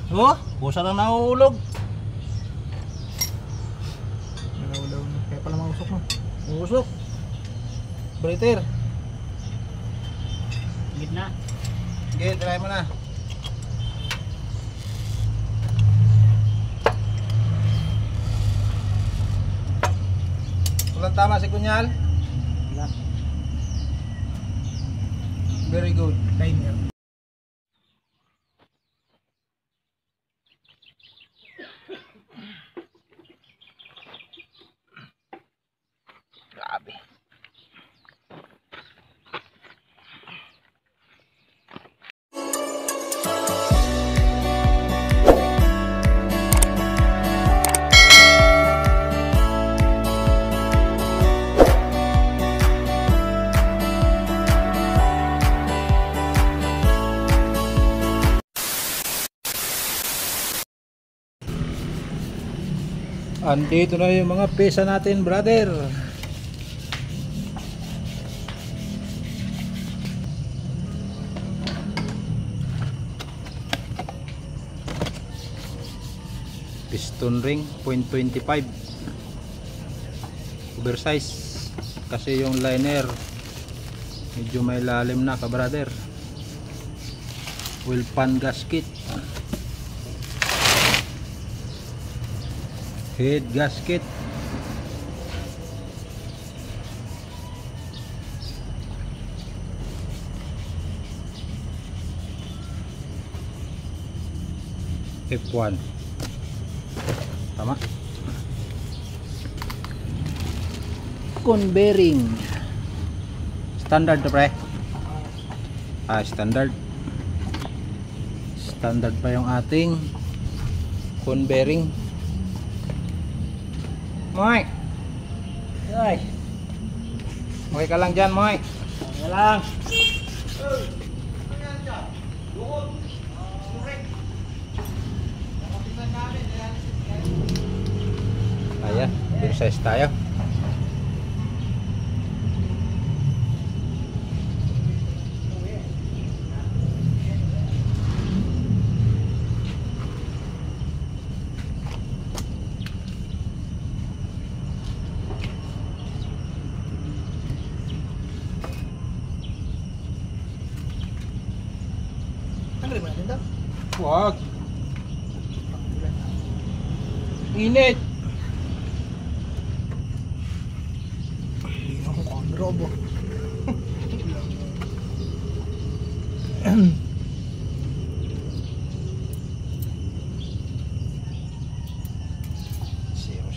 Oh, busa na nahulog. Nalawlaw na. Kaya pala mausok mo. Usok. Breather. Gitna. Sige, try mo na. Walang tama si Kunyal. Wala. Very good. Timer. Grabe. Andito na yung mga pesa natin, brother. Piston ring 0.25, oversize kasi yung liner medyo may lalim na ka, brother. Wheel pan gasket, head gasket, F1 tama, cone bearing standard to pre, standard pa yung ating cone bearing. Moy, ay, okay ka lang dyan, Moy? Okay lang. Ayan, exercise tayo. Tanggalin mo natin daw. Wag. Init. Hindi na ako kondrobo.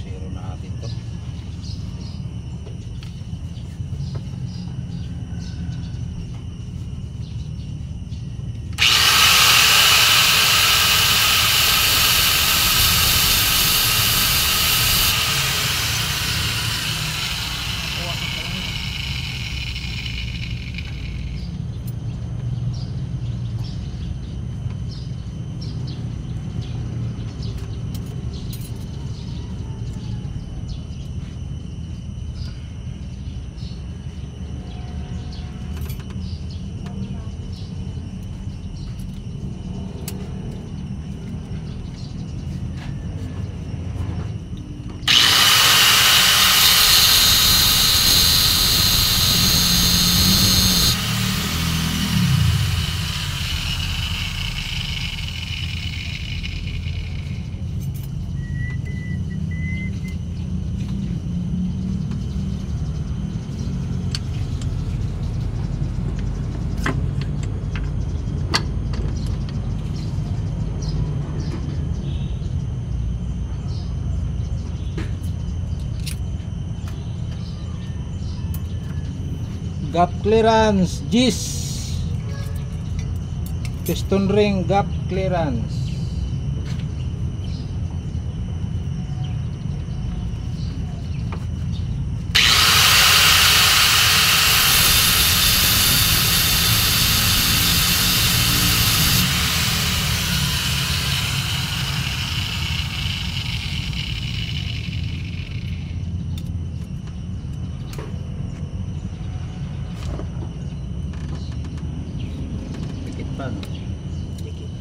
Zero natin to. Gap clearance, GIS. Piston ring gap clearance. Dikit pa, no? Dikit.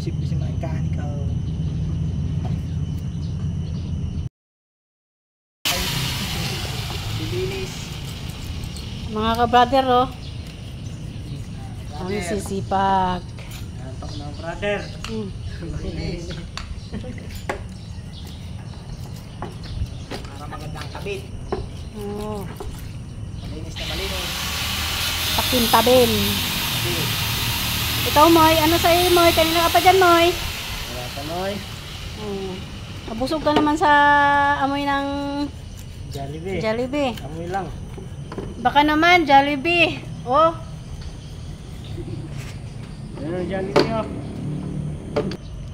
Busy mechanical. Bilinis. Mga ka-brother, oh. Ang sisipag. Antok na brother. Hmm. Bilinis. Para magandang kabit. Oh. Malinis na malinis. Pakintabin. Ikaw, Moy. Ano sa iyo, Moy? Kanina ka pa dyan, Moy. Wala pa noy. Oh. Nabusog ka naman sa amoy ng Jollibee. Jollibee. Amoy lang. Baka naman, Jollibee. Oh. Ano Jollibee oh?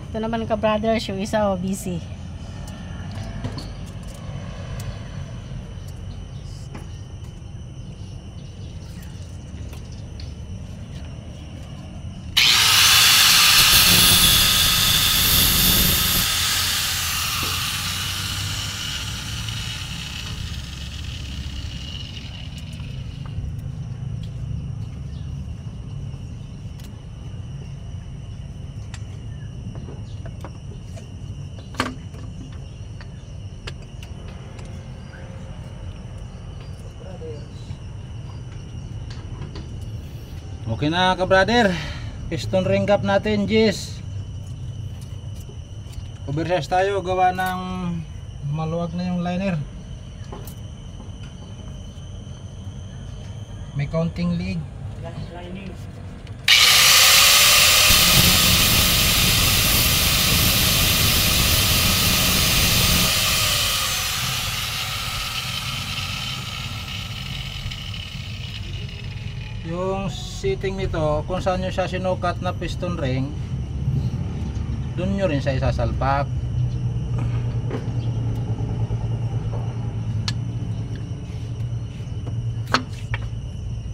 Ito naman ka-brothers, yung isa, oh, busy. Okay na ka-brother. Piston ring cap natin, Jis. Oversize tayo, gawa ng maluwag na yung liner. May counting lead. Last lining. Yung sitting nito, kung saan nyo siya sinukat na piston ring, dun nyo rin siya isasalpak.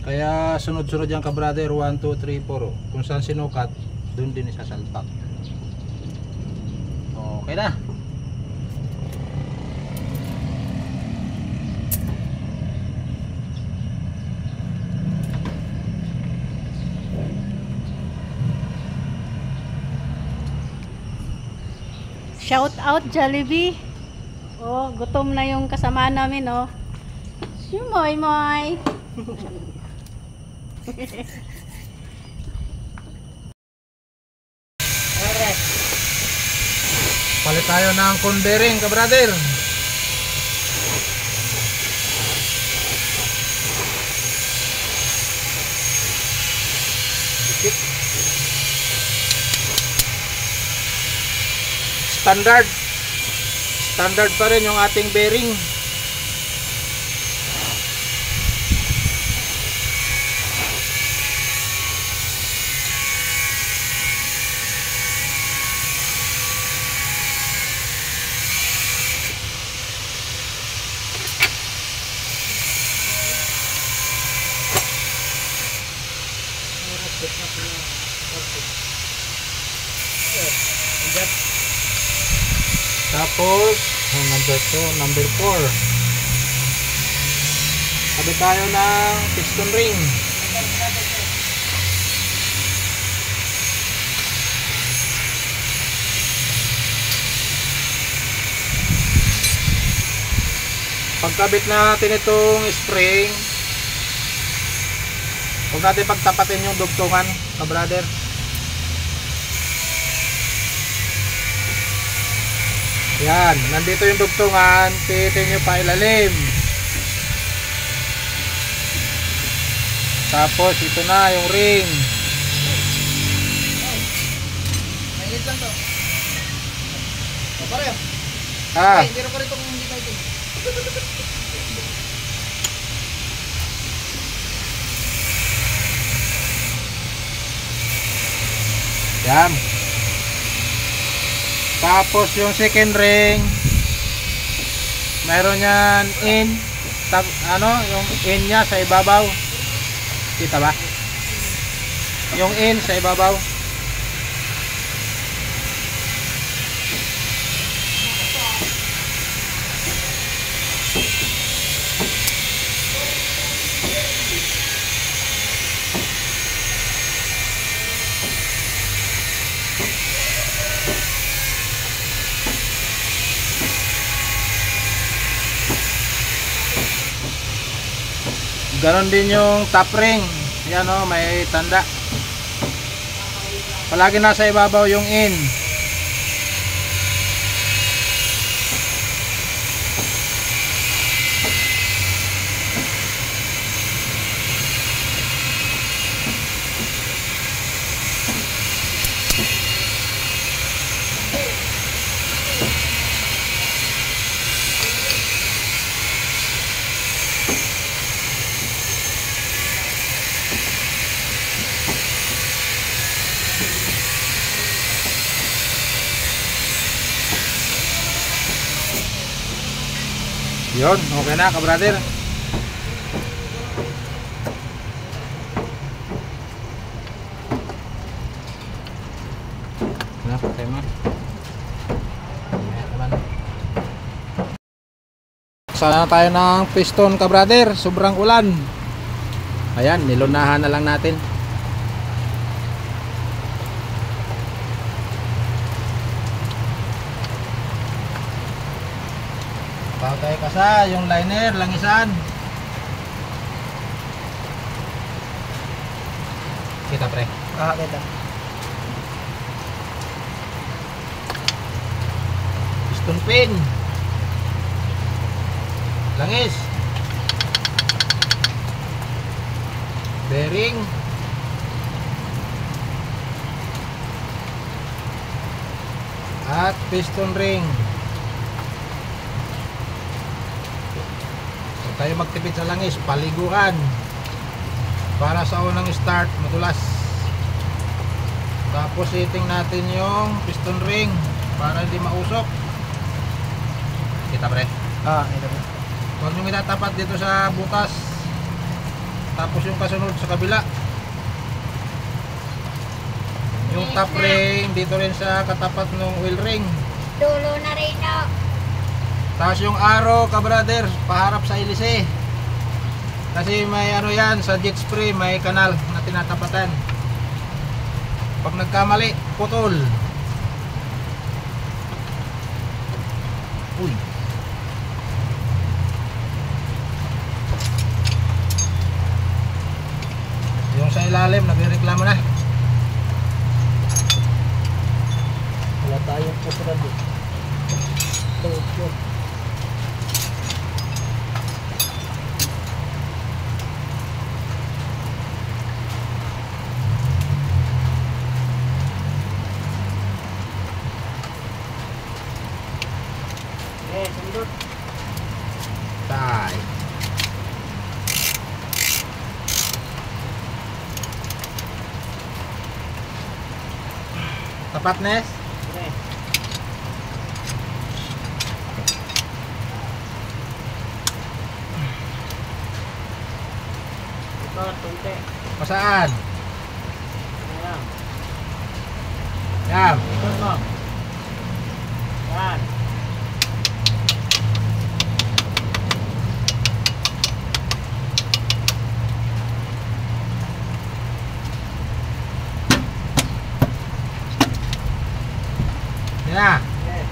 Kaya sunod-sunod yan ka-brother, 1, 2, 3, 4. Kung saan sinukat, dun din isasalpak. Okay na. Shout out, Jollibee. Oh, gutom na yung kasama namin, oh. Si Moy Moy. Palit tayo ng conbearing ka-brother. Dikit. Standard pa rin yung ating bearing. Tapos number 2, number 4. Sabi tayo ng piston ring. Pagkabit natin itong spring, huwag natin pagtapatin yung dugtungan, ka-brother. Yan, nandito yung dugtungan, pihitin nyo pa ilalim. Tapos ito na yung ring. Mainit lang to. Pare. Ah, Hindi rin pa rin itong hindi mainit. yan. Tapos yung second ring, mayroon yan in, yung in nya sa ibabaw. Kita ba? Yung in sa ibabaw. Ganon din yung top ring. Yan o, may tanda. Palagi nasa ibabaw yung in. Yun, okay na ka-brother. Na, patay mo. Sana tayo ng piston ka-brother, sobrang ulan. Ayan, nilunahan na lang natin. Tayo kasa, yung liner, langisan. Kita pre. Kita. Piston pin. Langis. Bearing. At piston ring. Tayo magtipid sa langis, paliguan para sa unang start madulas. Tapos setting natin yung piston ring para hindi mausok. Kita pre? Kita. Huwag nyo itatapat dito sa butas. Tapos yung kasunod sa kabila. Yung top ring dito rin sa katapat ng wheel ring. Dulo na rin o. Tapos yung arrow ka-brother, paharap sa ilise. Kasi may ano yan, sa jet spray may kanal na tinatapatan. Pag nagkamali, putol. Uy. Yung sa ilalim, nagreklamo na. Wala tayong putrad eh. Ito. Sundot. Tay. Tapat Nes? Okay. Ito, tunti. Pasaan? Ayan. Yan. Ito mo. Yan. Yan. Yes.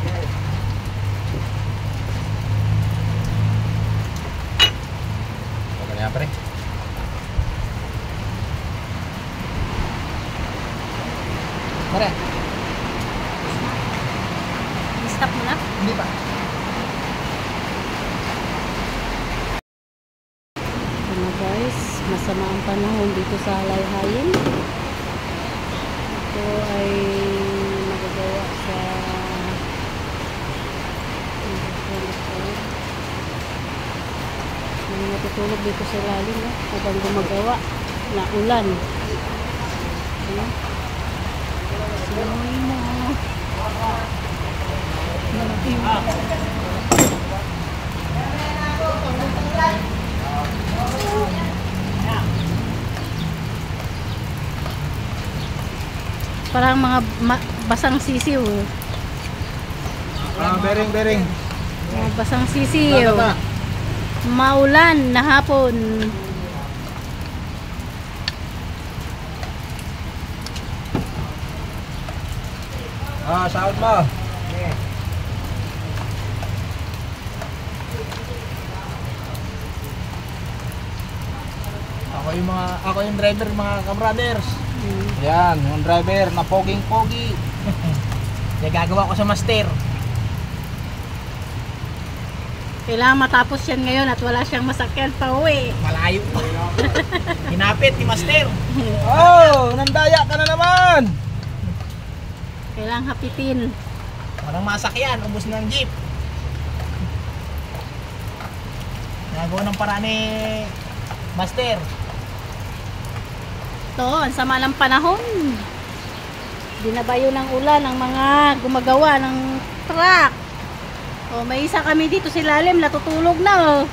Yes. Okay na pre. Pare. I-stop mo na. Hindi pa. Ano guys, masama ang panahon dito sa Layhayin. Ito ay magagawa sa may natutulog dito sa lalim habang gumagawa na ulan. Ano? Sinoy mo. Parang mga basang sisiw. Bearing. Mga basang sisiw. Tata. Maulan na hapon. Sahod mo. Ako yung driver mga kabrothers. Yan, yung driver na poging-pogi. Yung gagawa ko sa master. Kailangan matapos yan ngayon at wala siyang masakyan pa uwi. Malayo pa. Hinapit ni master. Oh, nandaya ka na naman. Kailangan hapitin. Walang masakyan, ubos na ng jeep. Nagawa ng paraan ni master. Ito, ang sama ng panahon. Binabayo ng ulan ang mga gumagawa ng truck. Oh, may isa kami dito si Lalim, natutulog na oh.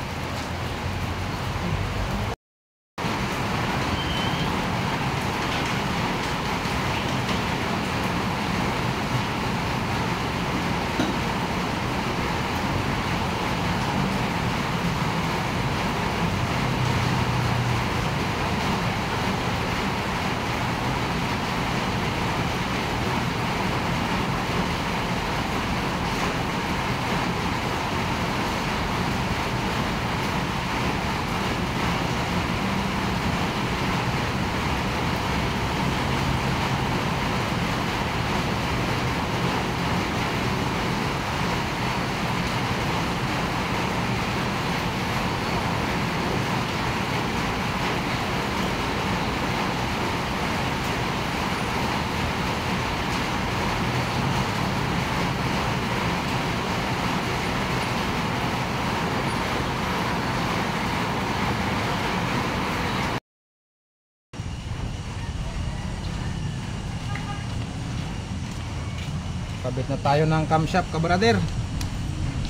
Kabit na tayo ng camshaft, kabrader.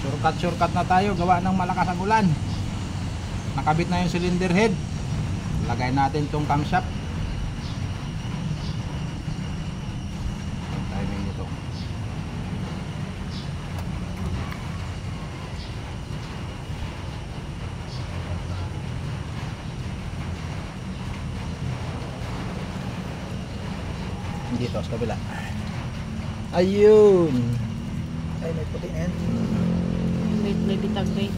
Shortcut na tayo, gawa ng malakas ang ulan. Nakabit na yung cylinder head. Lagay natin tong camshaft. Timing nito. Dito sa kabila. Ayun. Ay, may puti na yan. May bitag na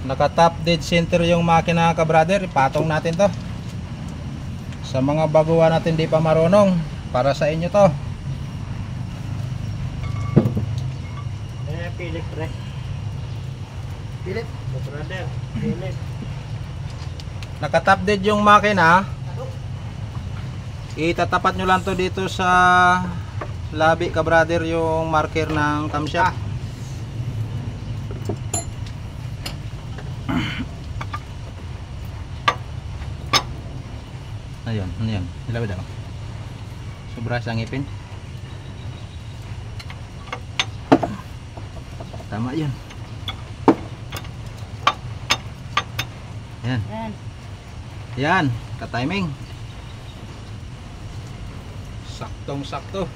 Naka top dead center yung makina, ka-brother. Ipatong natin to. Sa mga baguhan natin di pa marunong, para sa inyo to. Philip, pre. Philip. Brother, Philip. Naka top dead yung makina. Itatapat nyo lang to dito sa labi, ka-brother, yung marker ng camshaft. Ayun, ayun. Hilaw daw. Sobra sa ngipin. Tama yun. Yan. Yan. Yan, ka-timing. Saktong sakto.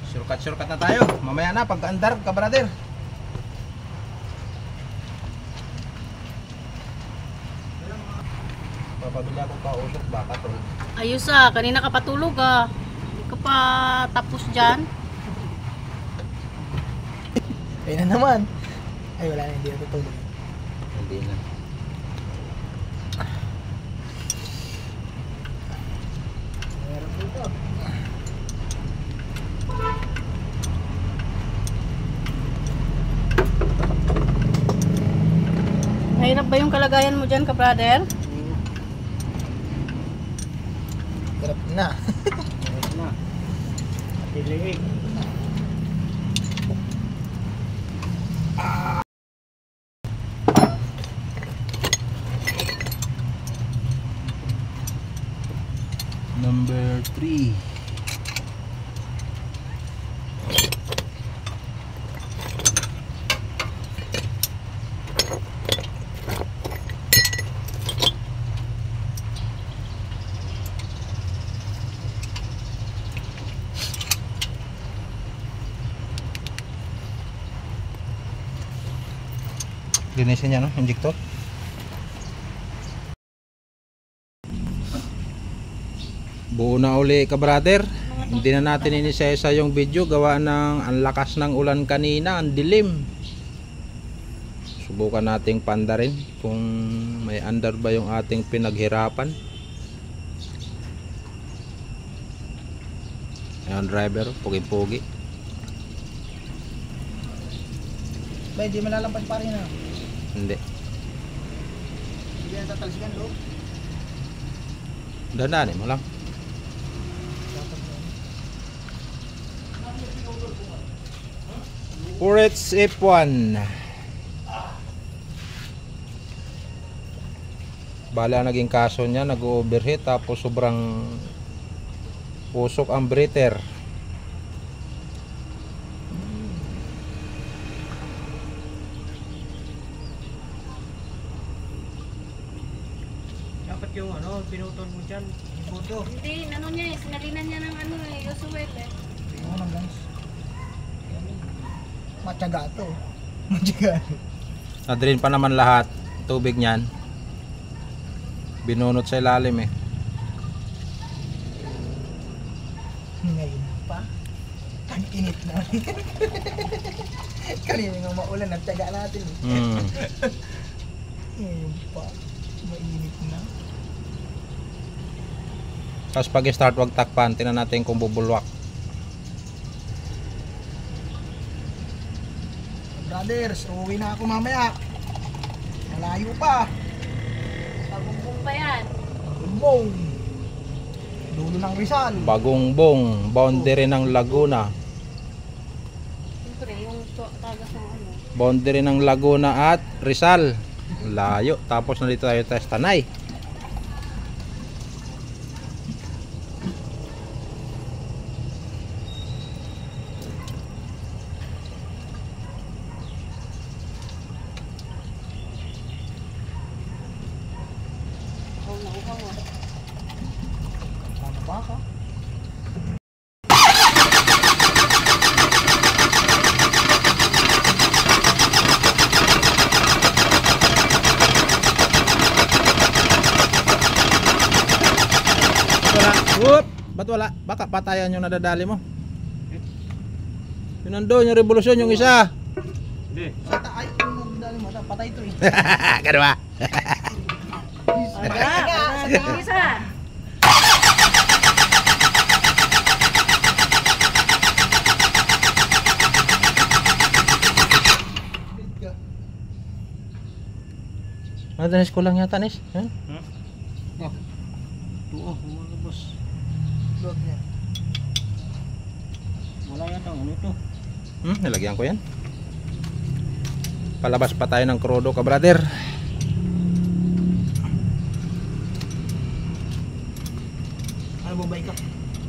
Shortcut na tayo. Mamaya na pag-andar, ka-brother. Papabila ko pa usok baka to. Ayos ah, kanina ka patulog ah. Hindi ka pa tapos dyan. Ayun na naman. Ay, wala na, hindi na tutulog. Hindi na. Meron dito. Mahirap ba yung kalagayan mo dyan, ka-brother? Hirap na. Ayos na. Tiliig. Number 3. Linisin niya, no? Injector. Buo na uli, ka-brother. Hindi na natin inisesa yung video gawa ng ang lakas ng ulan kanina, ang dilim. Subukan nating pandarin kung may under ba yung ating pinaghirapan. Ayan, driver, pugi-pugi. Ba, hindi malalampad pa rin na. Hindi. Hindi yan tatalsikan loob. Dandanin mo lang. Dapat yun. Puretz F1. Bala naging kaso niya, nag-overheat tapos sobrang usok ang breather. Dapat yung ano, pinutol mo dyan. Yung buto. Hindi, ano niya eh, sinalinan niya ng ano eh, Yosuel eh. Oo lang guys. Matyaga to. Matyaga. Na-drain pa naman lahat tubig niyan. Binunot sa ilalim eh. Ngayon pa. Ang init na. Kanina nga maulan, nagtyaga natin eh. Ngayon pa. Mainit na. Tapos pag start wag takpan, tingnan natin kung bubulwak. Brothers, uuwi na ako mamaya. Malayo pa. Pagumpong pa yan. Bong. Dulo ng Rizal. Bagongbong, boundary ng Laguna. Siyempre, yung tagas ng ano. Boundary ng Laguna at Rizal. Layo. Tapos nandito tayo sa Tanay. Oh, nauhaw ah. Tama ba ka? Wala. Whoop! Ba't wala? Baka patayan yung nadadali mo. Yun nandun, yung revolusyon, yung isa. Hindi. Sa taay yung nagdali mo. Patay to eh. Kadwa. Aga, sa isa. Madalas ko lang yata, Nis. Huh? Oo, lumalabas. Lord niya. Wala yata ano ito. Nilagyan ko yan. Palabas pa tayo ng krudo ka, brother. Ano bubay ka?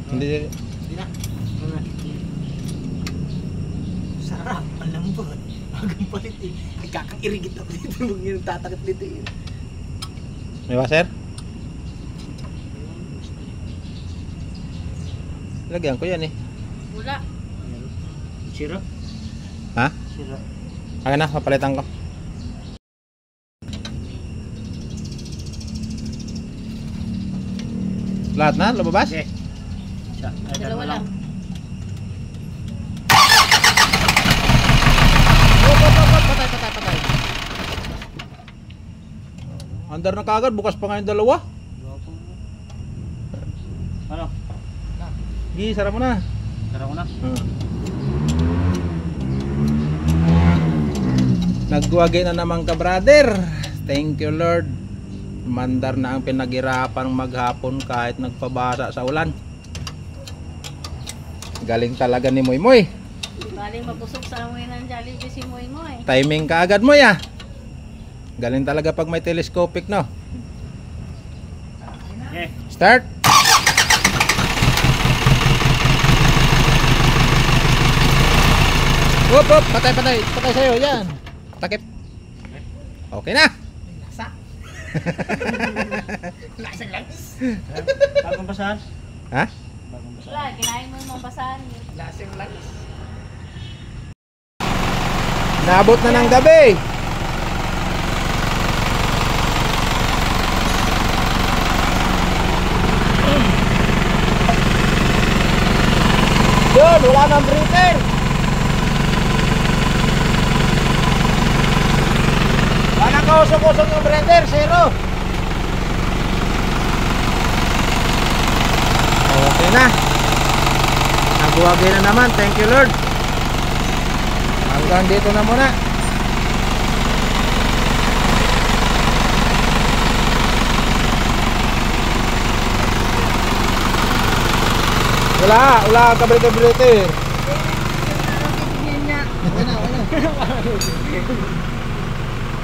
Hindi. Hindi na. Ano na? Sarap. Ang lambot. Agang palit eh. Nagkakairigit ako dito. Huwag yung tatakit dito eh. May washer? Lagyan ko yan eh. Wala. Sira? Ha? Sira. Akin na, papalitan ko. Lahat na? Lumabas? Okay. Dalawa lang. Patay. Andar na kagad, bukas pa nga yung dalawa. Ano? Gi, sara mo na. Sara ko na. Nagwagi na naman ka, brother. Thank you, Lord. Mandar na ang pinaghirapan maghapon kahit nagpabasa sa ulan. Galing talaga ni Moy Moy. Galing mabusog sa amoy ng Jollibee si Moy Moy. Timing ka agad mo ya. Galing talaga pag may telescopic, no? Okay. Start. Whoop, whoop. Patay sa'yo, yan. Takip. Okay na. Lasa. Lasa lang. Bagong basahan? Ha? Bagong basahan. Wala, kinain mo yung mabasahan yun. Lasa lang. Naabot na ng gabi. Yun, wala nang breather. usok-usok yung breather, zero. Okay na. Nabuwagay na naman. Thank you Lord. Hanggang dito na muna. Wala ka breather.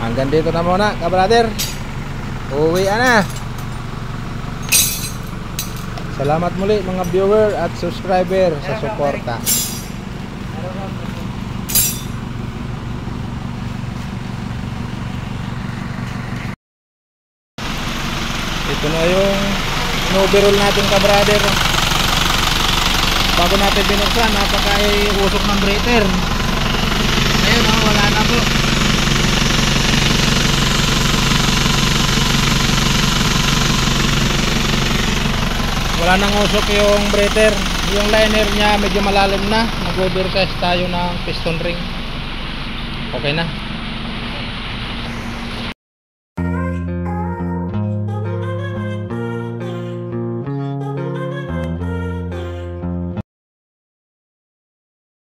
Hanggang dito na muna, ka-brother. Uwi na. Salamat muli mga viewer at subscriber sa suporta. Ito na yung in-overall natin, ka-brother. Bago natin binuksan, napaka-usok ng breather. Ayun, oh, wala na po. Wala nang usok yung breather. Yung liner niya medyo malalim na. Nag-overtest tayo ng piston ring. Okay na.